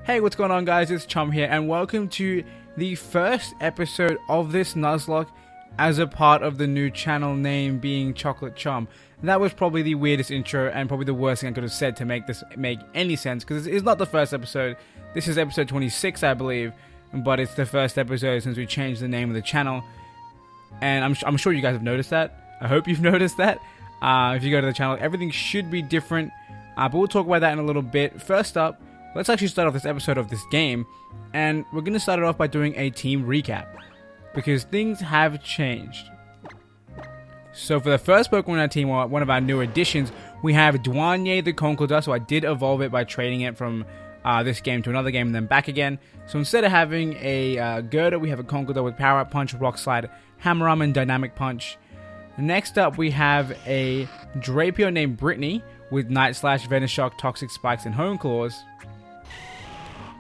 Hey, what's going on, guys? It's Chum here, and welcome to the first episode of this Nuzlocke as a part of the new channel name being Chocolate Chum. That was probably the weirdest intro and probably the worst thing I could have said to make this make any sense, because it's not the first episode. This is episode 26, I believe, but it's the first episode since we changed the name of the channel, and I'm sure you guys have noticed that. I hope you've noticed that. If you go to the channel, everything should be different, but we'll talk about that in a little bit. First up, let's actually start off this episode of this game, and we're going to start it off by doing a team recap, because things have changed. So for the first Pokemon on our team, one of our new additions, we have Douanier the Conkeldurr. So I did evolve it by trading it from this game to another game and then back again. So instead of having a Girder, we have a Conkeldurr with Power Up Punch, Rock Slide, Hammer Arm, and Dynamic Punch. Next up, we have a Drapion named Brittany with Night Slash, Venoshock, Toxic Spikes, and Hone Claws.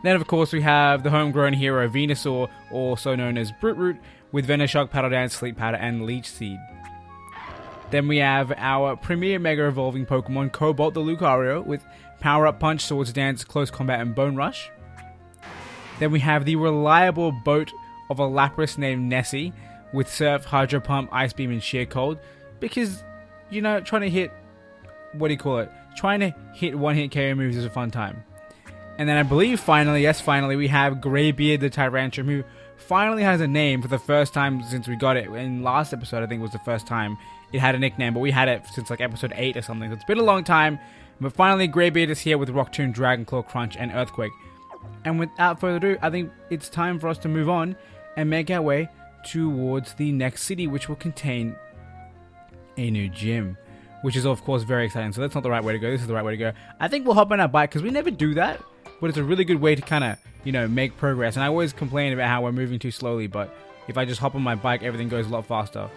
Then, of course, we have the homegrown hero Venusaur, also known as Brute with Venoshock, Paddle Dance, Sleep Powder, and Leech Seed. Then we have our premier Mega Evolving Pokemon, Cobalt the Lucario, with Power Up Punch, Swords Dance, Close Combat, and Bone Rush. Then we have the reliable boat of a Lapras named Nessie, with Surf, Hydro Pump, Ice Beam, and Sheer Cold. Because, you know, trying to hit one-hit KO moves is a fun time. And then I believe finally, we have Greybeard the Tyrantrum, who finally has a name for the first time since we got it. In last episode, I think was the first time it had a nickname, but we had it since like episode 8 or something. So it's been a long time, but finally Greybeard is here with Rock Tomb, Dragon Claw, Crunch, and Earthquake. And without further ado, I think it's time for us to move on and make our way towards the next city, which will contain a new gym, which is of course very exciting. So that's not the right way to go. This is the right way to go. I think we'll hop on our bike, because we never do that, but it's a really good way to kind of, you know, make progress. And I always complain about how we're moving too slowly, but if I just hop on my bike, everything goes a lot faster.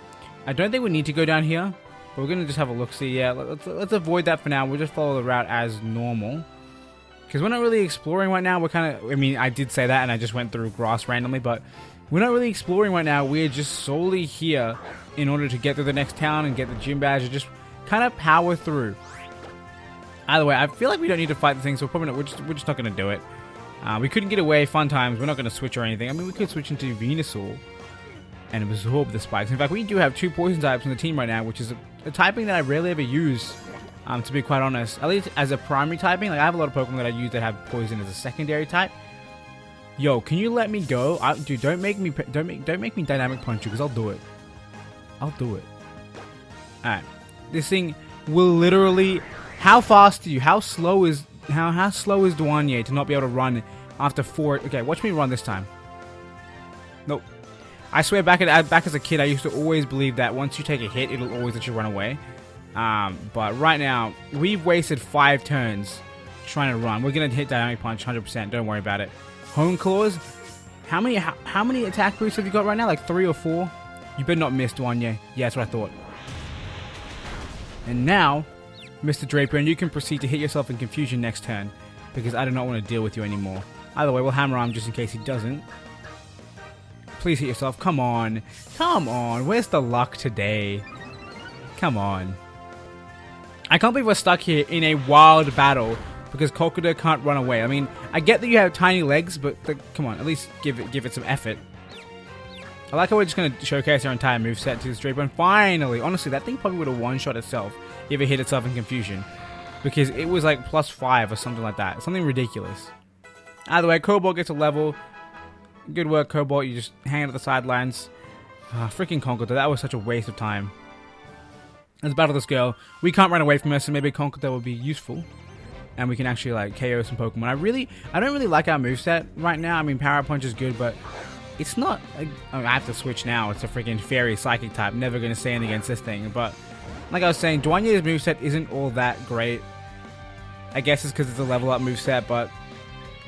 I don't think we need to go down here, but we're gonna just have a look. See, yeah, let's avoid that for now. We'll just follow the route as normal, because we're not really exploring right now. We're kind of, I mean, I did say that and I just went through grass randomly, but we're not really exploring right now. We're just solely here in order to get to the next town and get the gym badge and just kind of power through. Either way, I feel like we don't need to fight the thing, so probably not, we're just not going to do it. We couldn't get away, fun times. We're not going to switch or anything. I mean, we could switch into Venusaur and absorb the spikes. In fact, we do have 2 poison types on the team right now, which is a typing that I rarely ever use, to be quite honest. At least as a primary typing. Like, I have a lot of Pokemon that I use that have poison as a secondary type. Yo, can you let me go? Dude, don't make me Dynamic Punch you, because I'll do it. I'll do it. Alright. This thing will literally... How fast are you? How slow is Douanier to not be able to run after 4? Okay, watch me run this time. Nope. I swear, back as a kid, I used to always believe that once you take a hit, it'll always let you run away. But right now, we've wasted 5 turns trying to run. We're gonna hit Dynamic Punch 100%. Don't worry about it. Hone Claws. How many attack boosts have you got right now? Like 3 or 4? You better not miss, Douanier. Yeah, that's what I thought. And now, Mr. Drapion, you can proceed to hit yourself in confusion next turn, because I do not want to deal with you anymore. Either way, we'll Hammer Arm just in case he doesn't. Please hit yourself. Come on. Come on. Where's the luck today? Come on. I can't believe we're stuck here in a wild battle because Conkeldurr can't run away. I mean, I get that you have tiny legs, but come on, at least give it some effort. I like how we're just going to showcase our entire moveset to this Drapion. Finally! Honestly, that thing probably would have one-shot itself if it hit itself in confusion, because it was like +5 or something like that. Something ridiculous. Either way, Cobalt gets a level. Good work, Cobalt. You just hang out at the sidelines. Freaking Conkeldurr. That was such a waste of time. Let's battle this girl. We can't run away from her, so maybe Conkeldurr will be useful, and we can actually like KO some Pokemon. I don't really like our moveset right now. I mean, Power Punch is good, but it's not like, I have to switch now. It's a freaking Fairy Psychic type. Never going to stand against this thing. But like I was saying, Douanier's moveset isn't all that great. I guess it's because it's a level up moveset, but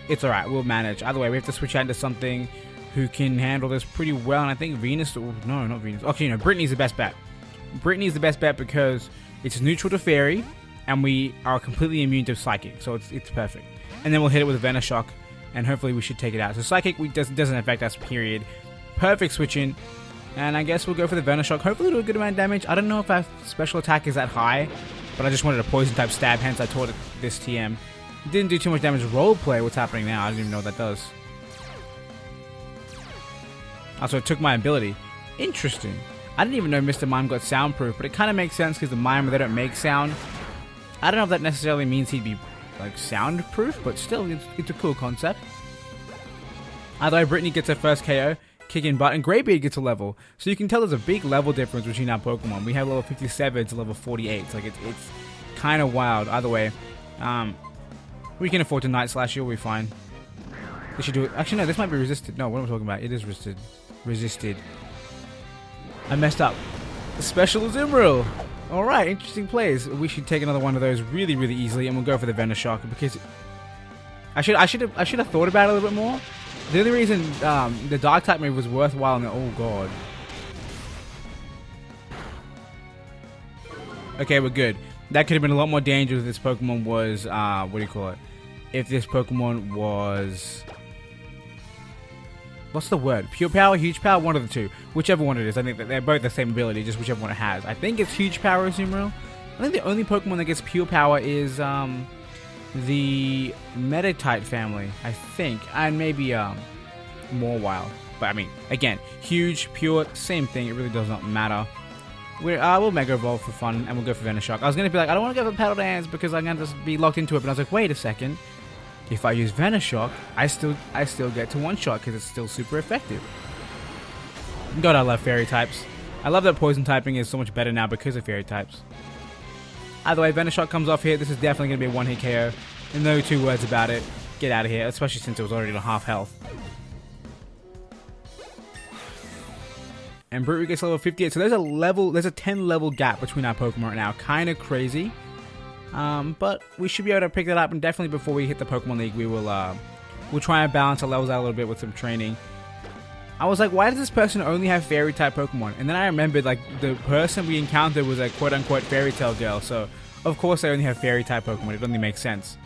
it's alright. We'll manage. Either way, we have to switch out into something who can handle this pretty well. And I think Venus... No, not Venus. Actually, no. Brittany's the best bet. Brittany's the best bet because it's neutral to Fairy, and we are completely immune to Psychic. So it's perfect. And then we'll hit it with a Venoshock, and hopefully we should take it out. So Psychic doesn't affect us, period. Perfect switch in. And I guess we'll go for the Venoshock. Hopefully it'll do a good amount of damage. I don't know if our special attack is that high, but I just wanted a poison type stab, hence I taught it this TM. Didn't do too much damage. Roleplay. What's happening now? I don't even know what that does. Also, it took my ability. Interesting. I didn't even know Mr. Mime got soundproof, but it kind of makes sense because the Mime, they don't make sound. I don't know if that necessarily means he'd be like soundproof, but still, it's a cool concept. Either way, Brittany gets her first KO, kicking butt, and Greybeard gets a level. So you can tell there's a big level difference between our Pokemon. We have level 57 to level 48. It's like it's kind of wild. Either way, we can afford to Night Slash. You'll be fine. We should do it. Actually, no, this might be resisted. No, what am I talking about? It is resisted. Resisted. I messed up. Special Azumarill. Alright, interesting plays. We should take another one of those really, really easily, and we'll go for the Venoshock because I should have thought about it a little bit more. The only reason the Dark type move was worthwhile. Oh god. Okay, we're good. That could have been a lot more dangerous if this Pokemon was what do you call it? If this Pokemon was, what's the word? Pure Power, Huge Power, one of the two. Whichever one it is. I think that they're both the same ability, just whichever one it has. I think it's Huge Power Azumarill. I think the only Pokemon that gets Pure Power is the Meditite family, I think. And maybe Mawile. But I mean, again, huge, pure, same thing. It really does not matter. We'll Mega Evolve for fun, and we'll go for Venoshock. I was going to be like, I don't want to go for Paddle Dance because I'm going to just be locked into it. But I was like, wait a second. If I use Venoshock, I still get to one-shot because it's still super effective. God, I love fairy types. I love that poison typing is so much better now because of fairy types. Either way, Venoshock comes off here. This is definitely going to be a one-hit KO. And no two words about it. Get out of here, especially since it was already on half health. And Brute gets level 58. So there's a 10 level gap between our Pokemon right now. Kind of crazy. But we should be able to pick that up, and definitely before we hit the Pokemon League, we'll try and balance our levels out a little bit with some training. I was like, why does this person only have fairy type Pokemon? And then I remembered, like, the person we encountered was a quote unquote fairy tale girl, so of course they only have fairy type Pokemon. It only makes sense.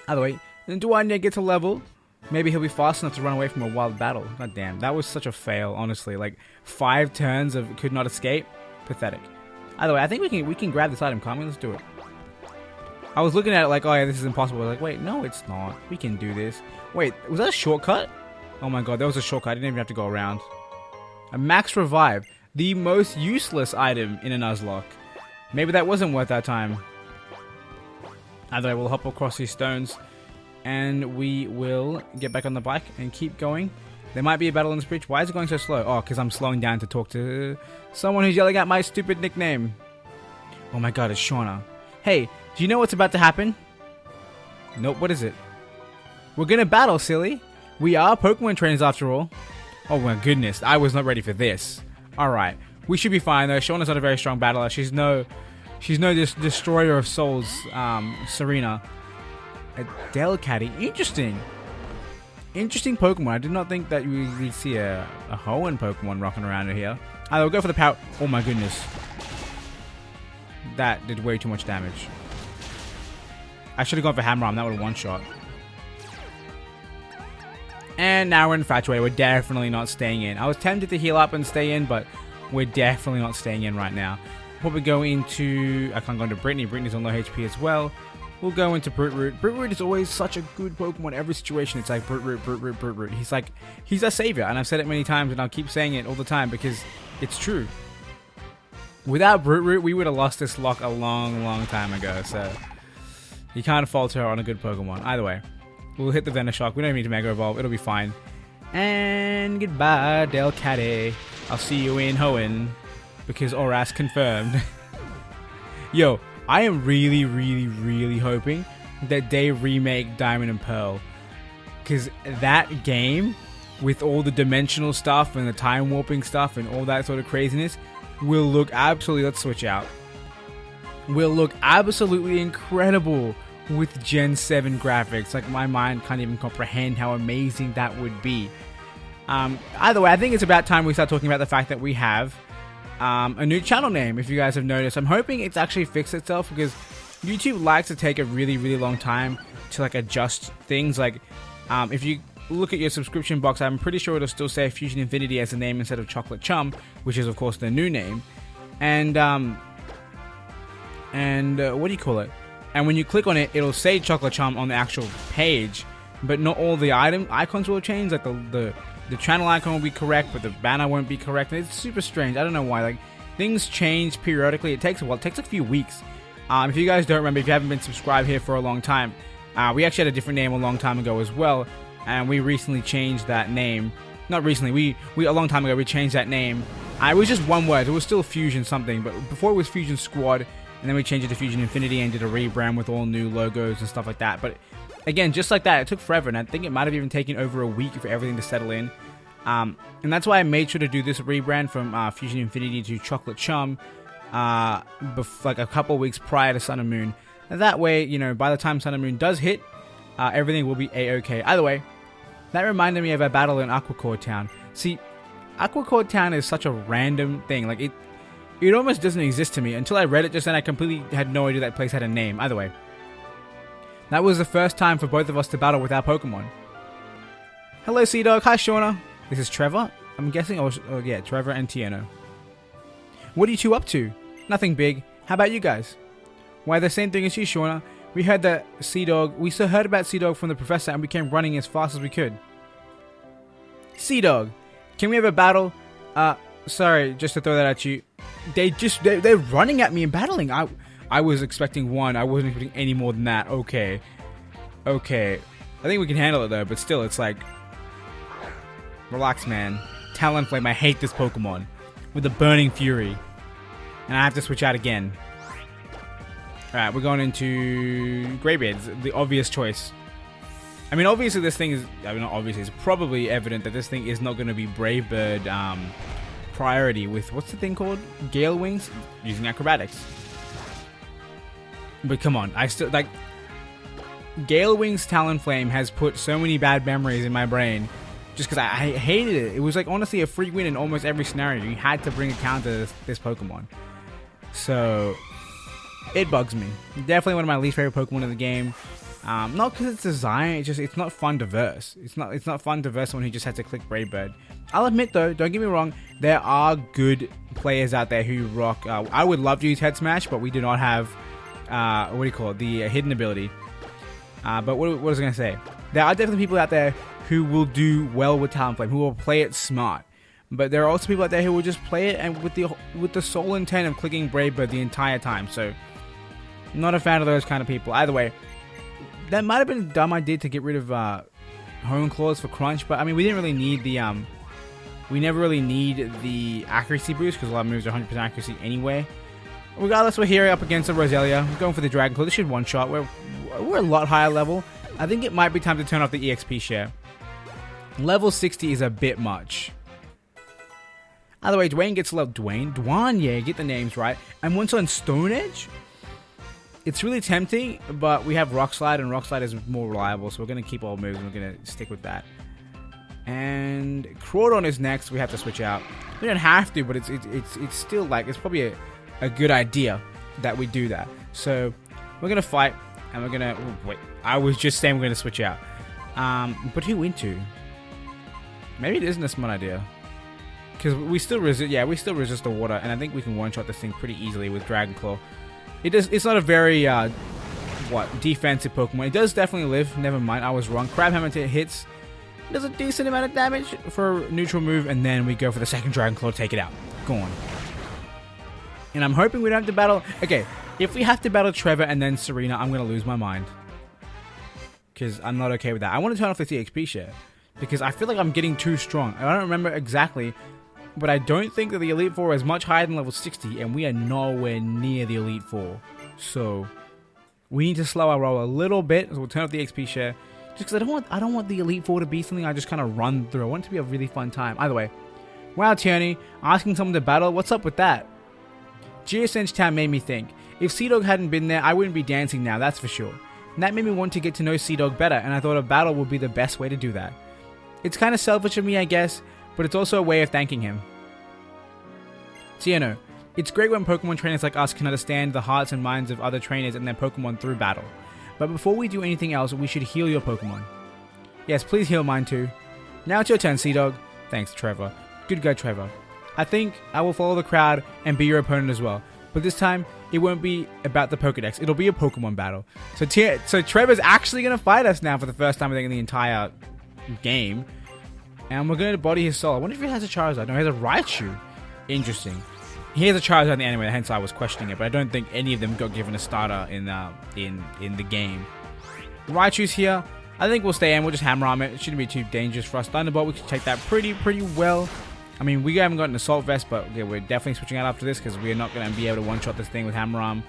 Either way, then do I need to get to level? Maybe he'll be fast enough to run away from a wild battle. God damn, that was such a fail, honestly. Like 5 turns of could not escape. Pathetic. Either way, I think we can grab this item, can't we? Let's do it. I was looking at it like, oh yeah, this is impossible. I was like, wait, no, it's not. We can do this. Wait, was that a shortcut? Oh my god, that was a shortcut. I didn't even have to go around. A Max Revive. The most useless item in a Nuzlocke. Maybe that wasn't worth our time. Either way, we'll hop across these stones. And we will get back on the bike and keep going. There might be a battle in this bridge. Why is it going so slow? Oh, because I'm slowing down to talk to someone who's yelling at my stupid nickname. Oh my god, it's Shauna. Hey, do you know what's about to happen? Nope, what is it? We're gonna battle, silly. We are Pokemon trainers after all. Oh my goodness, I was not ready for this. Alright, we should be fine though. Shauna's not a very strong battler. She's no destroyer of souls, Serena. A Delcatty. Interesting Pokemon. I did not think that we'd see a Hoenn Pokemon rocking around here. We'll go for the power. Oh my goodness. That did way too much damage. I should have gone for Hammer Arm. That would have one-shot. And now we're infatuated. We're definitely not staying in. I was tempted to heal up and stay in, but we're definitely not staying in right now. We'll probably go into... I can't go into Brittany. Brittany's on low HP as well. We'll go into Brute Root. Brute Root is always such a good Pokemon. Every situation, it's like Brute Root, Brute Root, Brute Root. He's our savior, and I've said it many times, and I'll keep saying it all the time because it's true. Without Brute Root, we would have lost this lock a long, long time ago, so you can't fault her on a good Pokemon. Either way, we'll hit the Venoshock. We don't need to Mega Evolve. It'll be fine. And goodbye, Delcatty. I'll see you in Hoenn because Oras confirmed. Yo. I am really, really, really hoping that they remake Diamond and Pearl. Because that game, with all the dimensional stuff and the time warping stuff and all that sort of craziness, will look absolutely... Let's switch out. Will look absolutely incredible with Gen 7 graphics. Like, my mind can't even comprehend how amazing that would be. Either way, I think it's about time we start talking about the fact that we have... a new channel name, if you guys have noticed. I'm hoping it's actually fixed itself because YouTube likes to take a really, really long time to like adjust things. Like, if you look at your subscription box, I'm pretty sure it'll still say Fusion Infinity as the name instead of Chocolate Chum, which is of course the new name. And what do you call it? And when you click on it, it'll say Chocolate Chum on the actual page, but not all the icons will change. Like the channel icon will be correct, but the banner won't be correct. And it's super strange. I don't know why. Like, things change periodically. It takes a while. It takes a few weeks. If you guys don't remember, if you haven't been subscribed here for a long time, we actually had a different name a long time ago as well, and we recently changed that name. Not recently, we a long time ago we changed that name. It was just one word. It was still Fusion something, but before it was Fusion Squad, and then we changed it to Fusion Infinity and did a rebrand with all new logos and stuff like that. But again, just like that, it took forever, and I think it might have even taken over a week for everything to settle in. And that's why I made sure to do this rebrand from Fusion Infinity to Chocolate Chum, like a couple weeks prior to Sun and Moon. And that way, you know, by the time Sun and Moon does hit, everything will be a-okay. Either way, that reminded me of a battle in Aquacore Town. See, Aquacore Town is such a random thing. Like, it almost doesn't exist to me. Until I read it just then, I completely had no idea that place had a name. Either way, that was the first time for both of us to battle with our Pokemon. Hello, Sea Dog. Hi, Shauna. This is Trevor. I'm guessing, oh yeah, Trevor and Tiano. What are you two up to? Nothing big. How about you guys? Why, the same thing as you, Shauna. We heard that we still heard about Sea Dog from the professor, and we came running as fast as we could. Sea Dog, can we have a battle? Sorry, just to throw that at you. They're running at me and battling. I was expecting one. I wasn't expecting any more than that. Okay. I think we can handle it though, but still, it's like, relax, man. Talonflame, I hate this Pokemon with a burning fury, and I have to switch out again. Alright, we're going into Greybeard, the obvious choice. I mean, obviously this thing is, I mean, not obviously, it's probably evident that this thing is not going to be Brave Bird priority with, what's the thing called? Gale Wings? Using acrobatics. But come on, I still, like, Gale Wings Talonflame has put so many bad memories in my brain just because I hated it. It was like, honestly, a free win in almost every scenario. You had to bring a counter to this Pokemon. So it bugs me. Definitely one of my least favorite Pokemon in the game. Not because it's design, it's not fun to verse. It's not fun to verse someone who just has to click Brave Bird. I'll admit though, don't get me wrong, there are good players out there who rock. I would love to use Head Smash, but we do not have what do you call it? The hidden ability. But what was I gonna say? There are definitely people out there who will do well with Talonflame, who will play it smart. But there are also people out there who will just play it and with the sole intent of clicking Brave Bird the entire time. So, not a fan of those kind of people. Either way, that might have been a dumb idea to get rid of Hone Claws for Crunch, but I mean, we didn't really need the we never really need the accuracy boost because a lot of moves are 100% accuracy anyway. Regardless, we're here up against the Roselia. We're going for the Dragon Claw. This should one-shot. We're a lot higher level. I think it might be time to turn off the EXP share. Level 60 is a bit much. Either way, Dwayne gets level... Dwan, yeah, get the names right. And once on Stone Edge, it's really tempting, but we have Rock Slide, and Rock Slide is more reliable, so we're going to keep all moves, and we're going to stick with that. And Crawdon is next. We have to switch out. We don't have to, but it's still like, it's probably a good idea that we do that. So we're going to fight, and we're going to... Wait, I was just saying we're going to switch out. But who into? Maybe it isn't a smart idea. Because we still resist, yeah, we still resist the water, and I think we can one-shot this thing pretty easily with Dragon Claw. It's not a very, defensive Pokemon. It does definitely live, never mind, I was wrong. Crabhammer hits, does a decent amount of damage for a neutral move, and then we go for the second Dragon Claw to take it out. Go on. And I'm hoping we don't have to battle, okay, if we have to battle Trevor and then Serena, I'm going to lose my mind. Because I'm not okay with that. I want to turn off the EXP share, because I feel like I'm getting too strong. I don't remember exactly, but I don't think that the Elite Four is much higher than level 60, and we are nowhere near the Elite Four. So we need to slow our roll a little bit. So we'll turn off the XP share, just because I don't want the Elite Four to be something I just kind of run through. I want it to be a really fun time. Either way, wow, Tierney, asking someone to battle. What's up with that? Geosenge Town made me think. If Sea-Dog hadn't been there, I wouldn't be dancing now. That's for sure. And that made me want to get to know Sea-Dog better, and I thought a battle would be the best way to do that. It's kind of selfish of me, I guess, but it's also a way of thanking him. Tiano, it's great when Pokemon trainers like us can understand the hearts and minds of other trainers and their Pokemon through battle. But before we do anything else, we should heal your Pokemon. Yes, please heal mine too. Now it's your turn, Sea-Dog. Thanks, Trevor. Good guy, Trevor. I think I will follow the crowd and be your opponent as well. But this time, it won't be about the Pokedex. It'll be a Pokemon battle. So Trevor's actually going to fight us now for the first time I think in the entire game. And we're going to body his soul. I wonder if he has a Charizard. No, he has a Raichu. Interesting. He has a Charizard in the anime, hence I was questioning it. But I don't think any of them got given a starter in the game. Raichu's here. I think we'll stay in. We'll just hammer arm it. It shouldn't be too dangerous for us. Thunderbolt, we can take that pretty well. I mean, we haven't got an Assault Vest, but yeah, we're definitely switching out after this because we're not going to be able to one-shot this thing with Hammer Arm.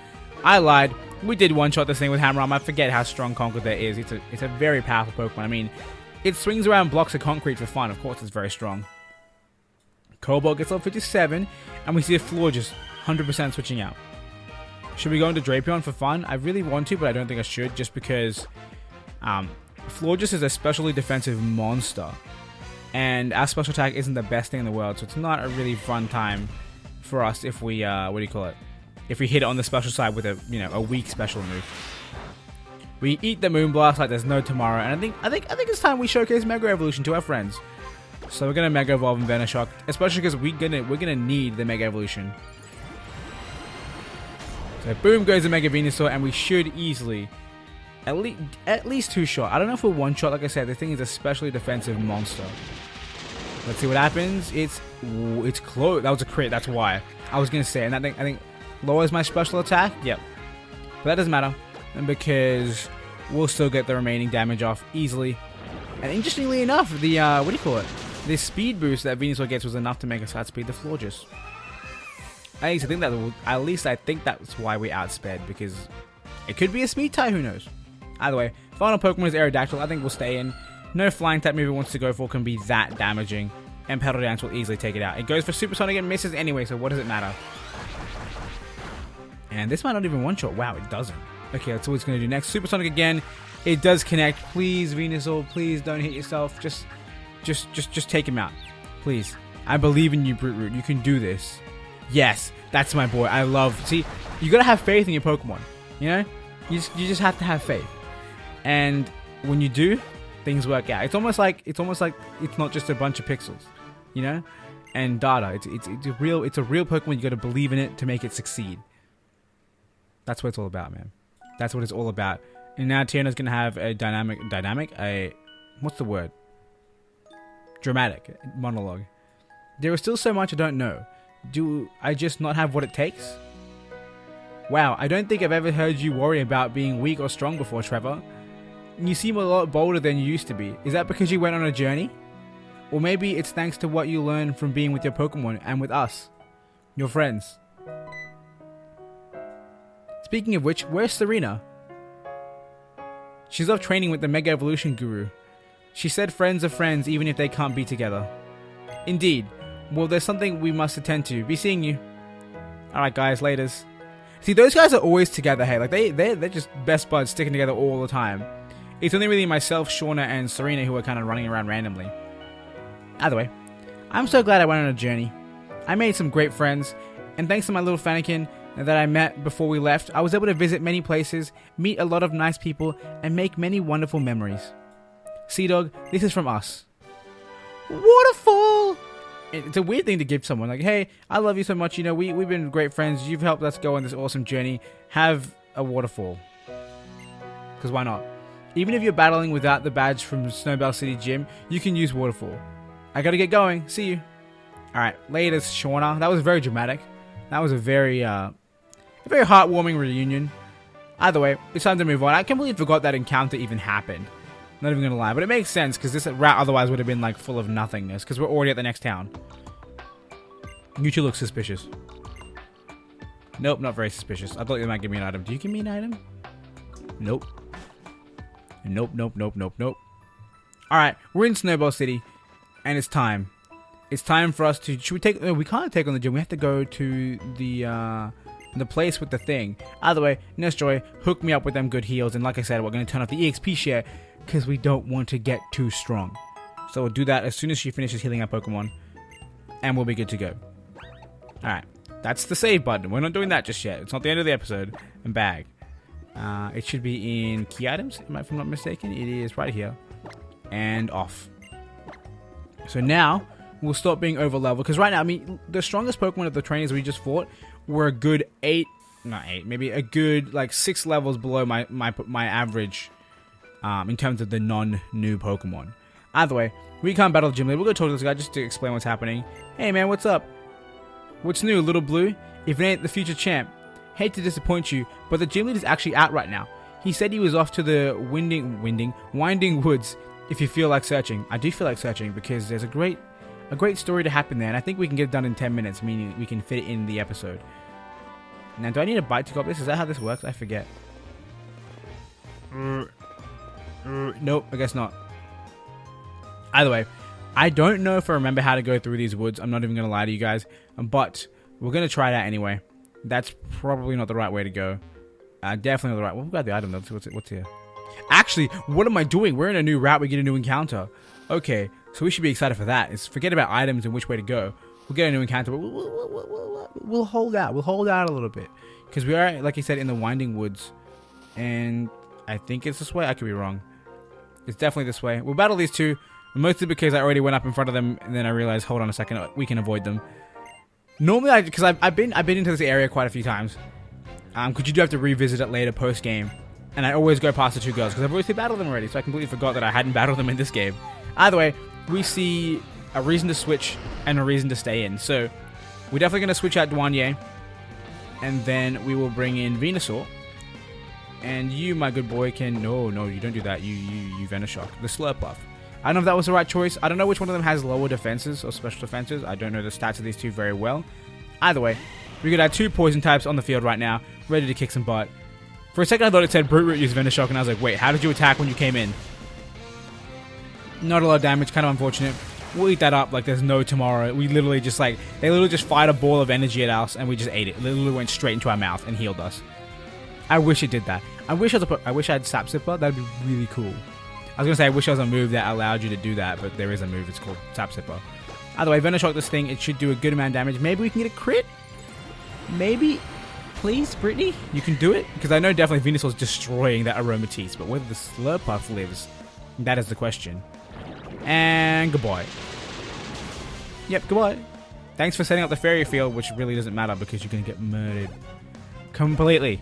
I lied. We did one-shot this thing with Hammer Arm. I forget how strong Conkeldurr is. It's a very powerful Pokemon. I mean, it swings around blocks of concrete for fun. Of course, it's very strong. Cobalt gets level 57, and we see a Floor just 100% switching out. Should we go into Drapion for fun? I really want to, but I don't think I should, just because Florges is a specially defensive monster. And our special attack isn't the best thing in the world, so it's not a really fun time for us if we, if we hit it on the special side with a weak special move. We eat the Moonblast like there's no tomorrow, and I think it's time we showcase Mega Evolution to our friends. So we're gonna Mega Evolve in Venoshock, especially because we're gonna need the Mega Evolution. So boom goes the Mega Venusaur, and we should easily at least 2-shot. I don't know if we're 1-shot. Like I said, the thing is a specially defensive monster. Let's see what happens. It's close. That was a crit. That's why I was gonna say. And I think lowers my special attack. Yep. But that doesn't matter, and because we'll still get the remaining damage off easily. And interestingly enough, the this speed boost that Venusaur gets was enough to make us outspeed the Florges. At least I think that's why we outsped, because it could be a speed tie. Who knows? Either way, final Pokemon is Aerodactyl. I think we'll stay in. No flying type move it wants to go for can be that damaging, and Petal Dance will easily take it out. It goes for Supersonic and misses anyway, so what does it matter? And this might not even one-shot. Wow, it doesn't. Okay, that's what it's going to do next. Supersonic again. It does connect. Please, Venusaur, please don't hit yourself. Just take him out. Please. I believe in you, Brute Root. You can do this. Yes, that's my boy. I love... See, you got to have faith in your Pokemon. You know? You just have to have faith. And when you do, things work out. It's almost like it's not just a bunch of pixels, you know, and data. It's a real Pokemon. You got to believe in it to make it succeed. That's what it's all about, man. That's what it's all about. And now Tiana's gonna have a what's the word? Dramatic monologue. There is still so much I don't know. Do I just not have what it takes? Wow, I don't think I've ever heard you worry about being weak or strong before, Trevor. You seem a lot bolder than you used to be. Is that because you went on a journey? Or maybe it's thanks to what you learned from being with your Pokemon and with us, your friends. Speaking of which, where's Serena? She's off training with the Mega Evolution Guru. She said friends are friends even if they can't be together. Indeed. Well, there's something we must attend to. Be seeing you. Alright guys, laters. See, those guys are always together, hey. Like, they're just best buds sticking together all the time. It's only really myself, Shauna, and Serena who are kind of running around randomly. Either way, I'm so glad I went on a journey. I made some great friends, and thanks to my little Fennekin that I met before we left, I was able to visit many places, meet a lot of nice people, and make many wonderful memories. Sea Dog, this is from us. Waterfall! It's a weird thing to give someone, like, hey, I love you so much, you know, we've been great friends, you've helped us go on this awesome journey, have a waterfall. Because why not? Even if you're battling without the badge from Snowbell City Gym, you can use Waterfall. I gotta get going. See you. Alright, later, Shauna. That was very dramatic. That was a very heartwarming reunion. Either way, it's time to move on. I completely forgot that encounter even happened. Not even gonna lie, but it makes sense, because this route otherwise would have been, like, full of nothingness, because we're already at the next town. You two look suspicious. Nope, not very suspicious. I thought you might give me an item. Do you give me an item? Nope. Nope. Alright, we're in Snowball City, and it's time. It's time for us to... Should we take... No, we can't take on the gym. We have to go to the place with the thing. Either way, Nurse Joy, hook me up with them good heals, and like I said, we're going to turn off the EXP share, because we don't want to get too strong. So we'll do that as soon as she finishes healing our Pokemon, and we'll be good to go. Alright, that's the save button. We're not doing that just yet. It's not the end of the episode. And bag. It should be in key items, if I'm not mistaken. It is right here. And off. So now, we'll stop being over level. Because right now, I mean, the strongest Pokemon of the trainers we just fought were a good 8 not 8, maybe a good like 6 levels below my average in terms of the non-new Pokemon. Either way, we can't battle the gym leader. We'll go talk to this guy just to explain what's happening. Hey man, what's up? What's new, Little Blue? If it ain't the future champ. Hate to disappoint you, but the gym leader's actually out right now. He said he was off to the winding woods if you feel like searching. I do feel like searching because there's a great story to happen there, and I think we can get it done in 10 minutes, meaning we can fit it in the episode. Now, do I need a bite to go up this? Is that how this works? I forget. Nope, I guess not. Either way, I don't know if I remember how to go through these woods. I'm not even going to lie to you guys, but we're going to try it out anyway. That's probably not the right way to go. Definitely not the right. Well, we've got the item though. What's here? Actually, what am I doing? We're in a new route. We get a new encounter. Okay, so we should be excited for that. It's forget about items and which way to go. We'll get a new encounter, but we'll hold out. We'll hold out a little bit because we are, like I said, in the winding woods, and I think it's this way. I could be wrong. It's definitely this way. We'll battle these two, mostly because I already went up in front of them, and then I realized, hold on a second, we can avoid them. Normally, because I've been into this area quite a few times. Because you do have to revisit it later post game, and I always go past the two girls because I've always battled them already, so I completely forgot that I hadn't battled them in this game. Either way, we see a reason to switch and a reason to stay in. So we're definitely going to switch out Douanier, and then we will bring in Venusaur. And you, my good boy, can no, you don't do that. You Venoshock, the Slurpuff. I don't know if that was the right choice. I don't know which one of them has lower defenses or special defenses. I don't know the stats of these two very well. Either way, we got our 2 poison types on the field right now, ready to kick some butt. For a second I thought it said Brute Root used Venoshock, and I was like, wait, how did you attack when you came in? Not a lot of damage, kind of unfortunate. We'll eat that up like there's no tomorrow. We literally just they literally just fired a ball of energy at us, and we just ate it. It literally went straight into our mouth and healed us. I wish it did that. I wish I had Sap Sipper. That'd be really cool. I was gonna say I wish I was a move that allowed you to do that, but there is a move. It's called Sap Sipper. Either way, Venoshock this thing. It should do a good amount of damage. Maybe we can get a crit. Maybe. Please, Brittany, you can do it? Because I know definitely Venusaur's destroying that Aromatisse, but whether the Slurpuff lives, that is the question. And goodbye. Yep, goodbye. Thanks for setting up the fairy field, which really doesn't matter because you're going to get murdered. Completely.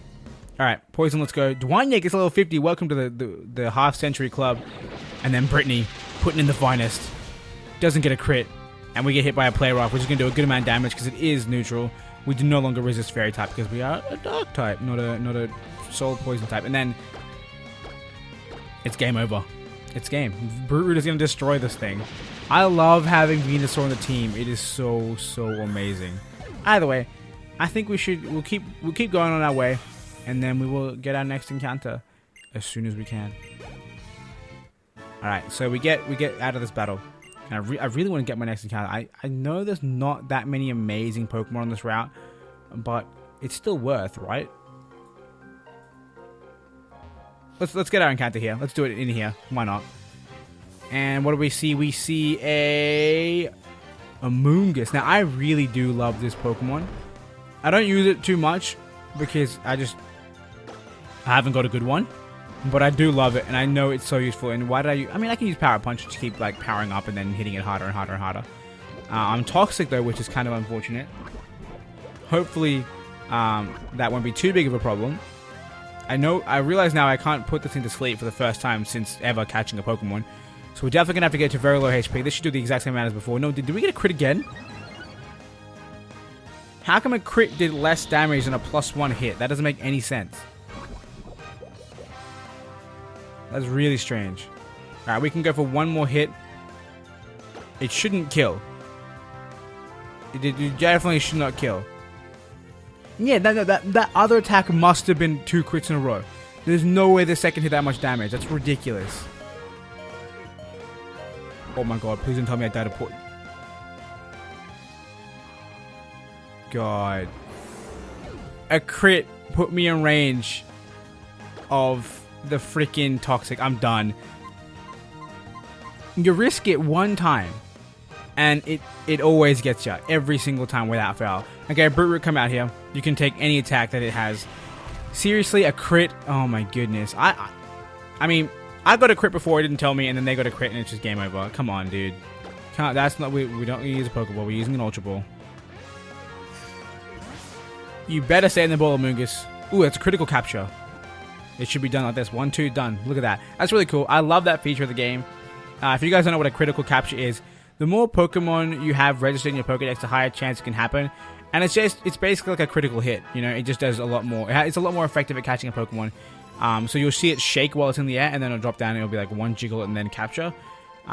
Alright, Poison, let's go. Douanier gets level 50. Welcome to the half-century club. And then Brittany, putting in the finest, doesn't get a crit. And we get hit by a Play Rock, which is going to do a good amount of damage because it is neutral. We do no longer resist fairy type because we are a dark type, not a soul poison type. And then it's game over. It's game. Brute Root is going to destroy this thing. I love having Venusaur on the team. It is so amazing. Either way, I think we'll keep going on our way, and then we will get our next encounter as soon as we can. All right, so we get out of this battle. And I really want to get my next encounter. I know there's not that many amazing Pokemon on this route, but it's still worth, right? Let's get our encounter here. Let's do it in here. Why not? And what do we see? We see a Amoonguss. Now, I really do love this Pokemon. I don't use it too much because I haven't got a good one. But I do love it, and I know it's so useful. And why did I mean, I can use Power Punch to keep like powering up and then hitting it harder and harder and harder. I'm toxic though, which is kind of unfortunate. Hopefully, that won't be too big of a problem. I realize now I can't put this into sleep for the first time since ever catching a Pokemon. So we're definitely gonna have to get to very low HP. This should do the exact same amount as before. No, did we get a crit again? How come a crit did less damage than a +1 hit? That doesn't make any sense. That's really strange. Alright, we can go for one more hit. It shouldn't kill. It definitely should not kill. Yeah, that other attack must have been 2 crits in a row. There's no way the second hit that much damage. That's ridiculous. Oh my god, please don't tell me I died of poison. God. A crit put me in range of the freaking toxic. I'm done. You risk it one time, and it always gets you every single time without fail. Okay, Brute Root, come out here. You can take any attack that it has. Seriously, a crit? Oh my goodness. I mean, I got a crit before, it didn't tell me, and then they got a crit, and it's just game over. Come on, dude. That's not. We don't use a Pokeball. We're using an Ultra Ball. You better stay in the ball, Amoongus. Ooh, that's a critical capture. It should be done like this. 1, 2, done. Look at that. That's really cool. I love that feature of the game. If you guys don't know what a critical capture is, the more Pokemon you have registered in your Pokedex, the higher chance it can happen. And it's basically like a critical hit. You know, it just does a lot more. It's a lot more effective at catching a Pokemon. So you'll see it shake while it's in the air, and then it'll drop down, and it'll be like one jiggle and then capture.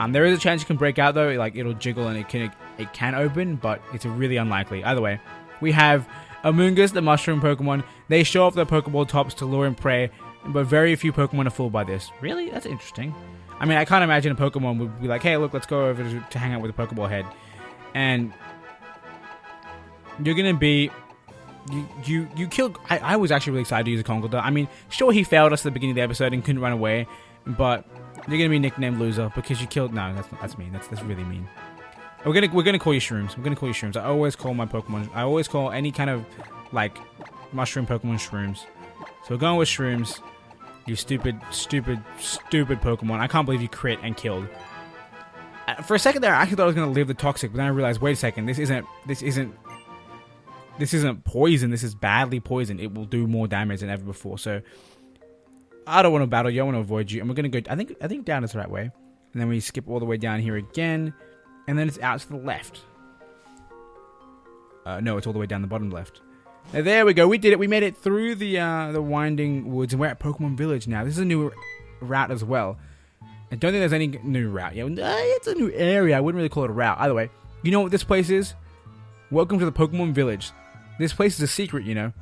There is a chance you can break out though, like it'll jiggle and it can open, but it's really unlikely. Either way, we have Amoongus, the mushroom Pokemon. They show off their Pokeball tops to lure and prey, but very few Pokemon are fooled by this. Really? That's interesting. I mean, I can't imagine a Pokemon would be like, hey, look, let's go over to hang out with a Pokeball head. And you're going to be... You killed... I was actually really excited to use a Conkeldurr. I mean, sure, he failed us at the beginning of the episode and couldn't run away, but you're going to be nicknamed Loser because you killed... No, that's mean. That's really mean. We're gonna call you Shrooms. We're gonna call you Shrooms. I always call my Pokemon... I always call any kind of, like, mushroom Pokemon Shrooms. So we're going with Shrooms. You stupid Pokemon. I can't believe you crit and killed. For a second there, I actually thought I was going to live the Toxic, but then I realized, wait a second, this isn't poison. This is badly poisoned. It will do more damage than ever before. So I don't want to battle you. I want to avoid you. And we're going to go, I think down is the right way. And then we skip all the way down here again. And then it's out to the left. No, it's all the way down the bottom left. Now, there we go. We did it. We made it through the winding woods, and we're at Pokemon Village now. This is a new route as well. I don't think there's any new route. Yeah, it's a new area. I wouldn't really call it a route. Either way, you know what this place is? Welcome to the Pokemon Village. This place is a secret, you know.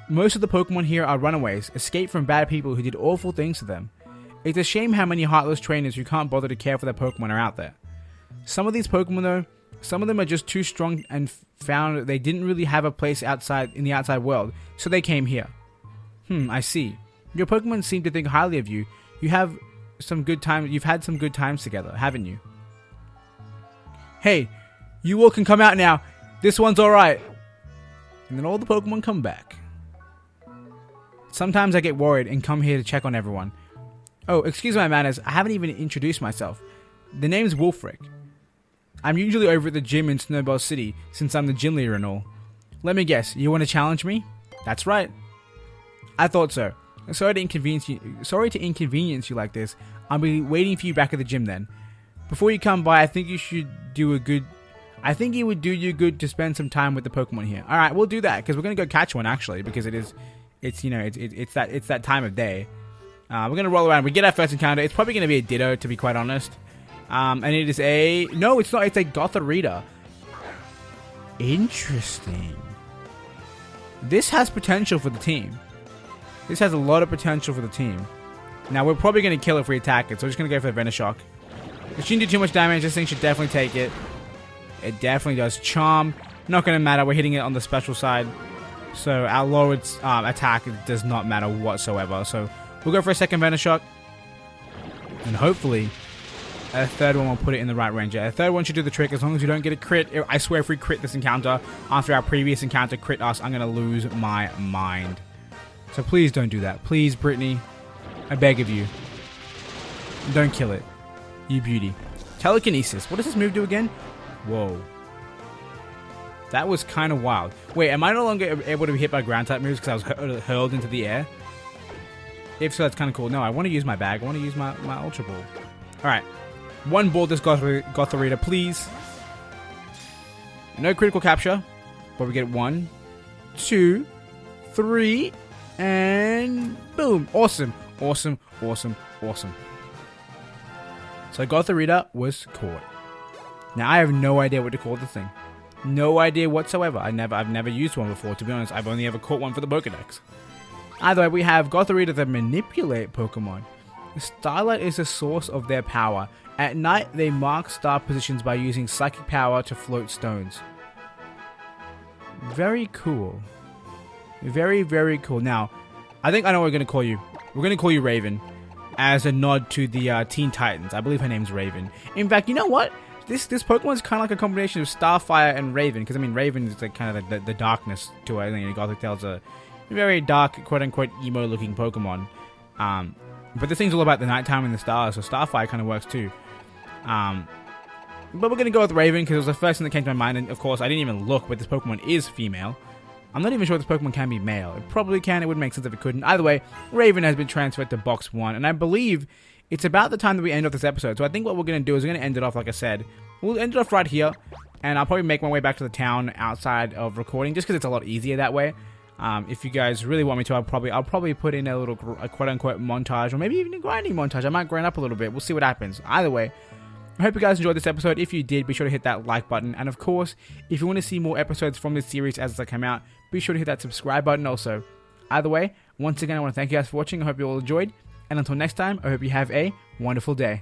Most of the Pokemon here are runaways, escaped from bad people who did awful things to them. It's a shame how many heartless trainers who can't bother to care for their Pokemon are out there. Some of these Pokemon, though, some of them are just too strong and found that they didn't really have a place outside in the outside world, so they came here. I see. Your Pokemon seem to think highly of you. You've had some good times together, haven't you? Hey, you all can come out now. This one's alright. And then all the Pokemon come back. Sometimes I get worried and come here to check on everyone. Oh, excuse my manners, I haven't even introduced myself. The name's Wolfric. I'm usually over at the gym in Snowball City, since I'm the gym leader and all. Let me guess, you want to challenge me? That's right. I thought so. Sorry to inconvenience you like this. I'll be waiting for you back at the gym then. Before you come by, I think it would do you good to spend some time with the Pokemon here. Alright, we'll do that, because we're going to go catch one actually, because it's that time of day. We're going to roll around. We get our first encounter. It's probably going to be a Ditto, to be quite honest. And it is a... No, it's not. It's a Gothorita. Interesting. This has potential for the team. This has a lot of potential for the team. Now, we're probably going to kill it if we attack it. So we're just going to go for the Venoshock. It shouldn't do too much damage. This thing should definitely take it. It definitely does. Charm. Not going to matter. We're hitting it on the special side. So our lowered attack does not matter whatsoever. So we'll go for a second Venoshock. And hopefully... a third one will put it in the right range. A third one should do the trick as long as you don't get a crit. I swear if we crit this encounter, after our previous encounter crit us, I'm going to lose my mind. So please don't do that. Please, Brittany. I beg of you. Don't kill it. You beauty. Telekinesis. What does this move do again? Whoa. That was kind of wild. Wait, am I no longer able to be hit by ground type moves because I was hurled into the air? If so, that's kind of cool. No, I want to use my bag. I want to use my Ultra Ball. Alright. One ball this Gothorita, please. No critical capture. But we get 1, 2, 3, and boom. Awesome. Awesome. Awesome. Awesome. So Gothorita was caught. Now I have no idea what to call the thing. No idea whatsoever. I've never used one before, to be honest. I've only ever caught one for the Pokedex. Either way, we have Gothorita that manipulate Pokemon. Starlight is the source of their power. At night, they mark star positions by using psychic power to float stones. Very cool. Very, very cool. Now, I think I know what we're going to call you. We're going to call you Raven as a nod to the Teen Titans. I believe her name's Raven. In fact, you know what? This Pokemon's kind of like a combination of Starfire and Raven. Because, I mean, Raven is like kind of the darkness to it. I think Gothic Tale's a very dark, quote-unquote, emo-looking Pokemon. But this thing's all about the nighttime and the stars, so Starfire kind of works too. But we're going to go with Raven because it was the first thing that came to my mind. And, of course, I didn't even look, but this Pokemon is female. I'm not even sure this Pokemon can be male. It probably can. It would make sense if it couldn't. Either way, Raven has been transferred to Box 1. And I believe it's about the time that we end off this episode. So I think what we're going to do is we're going to end it off, like I said. We'll end it off right here. And I'll probably make my way back to the town outside of recording, just because it's a lot easier that way. If you guys really want me to, I'll probably put in a little quote-unquote montage, or maybe even a grinding montage. I might grind up a little bit. We'll see what happens. Either way, I hope you guys enjoyed this episode. If you did, be sure to hit that like button. And of course, if you want to see more episodes from this series as they come out, be sure to hit that subscribe button also. Either way, once again, I want to thank you guys for watching. I hope you all enjoyed. And until next time, I hope you have a wonderful day.